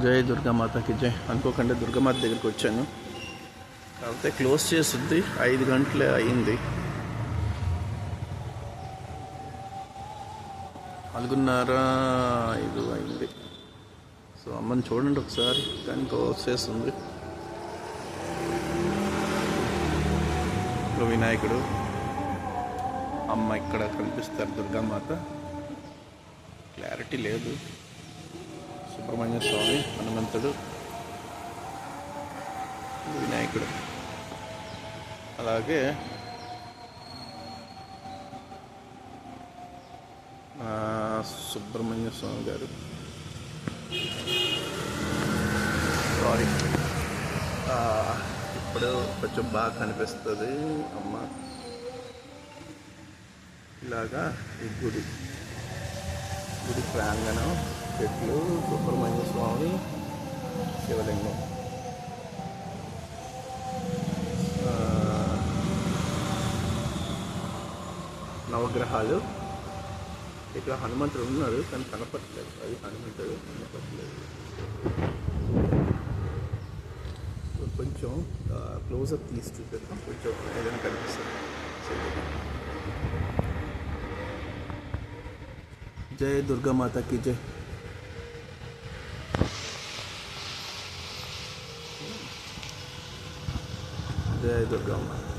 జై దుర్గామాతకి జై. అనుకోకుండా దుర్గామాత దగ్గరికి వచ్చాను, కాకపోతే క్లోజ్ చేస్తుంది. 5 గంటలే అయింది. 4:30 అయింది. సో అమ్మని చూడండి ఒకసారి, కానీ క్లోజ్ చేస్తుంది. వినాయకుడు, అమ్మ ఇక్కడ కనిపిస్తారు. దుర్గామాత క్లారిటీ లేదు. సుబ్రహ్మణ్య స్వామి, హనుమంతుడు, వినాయకుడు, అలాగే సుబ్రహ్మణ్య స్వామి గారు. సారీ, ఇప్పుడు కొంచెం బాగా కనిపిస్తుంది అమ్మ. ఇలాగా ఈ గుడి ప్రాంగణం, చెట్లు, సుబ్రహ్మణ్య స్వామి, శివలింగం, నవగ్రహాలు. ఇక్కడ హనుమంతుడు ఉన్నాడు కానీ కనపట్లేదు. అది హనుమంతుడు కనపట్లేదు. కొంచెం క్లోజప్ తీసి చూపిద్దాం, కొంచెం ఏదైనా కనిపిస్తుంది. జై దుర్గామాతకి జై. జై దుర్గామాత.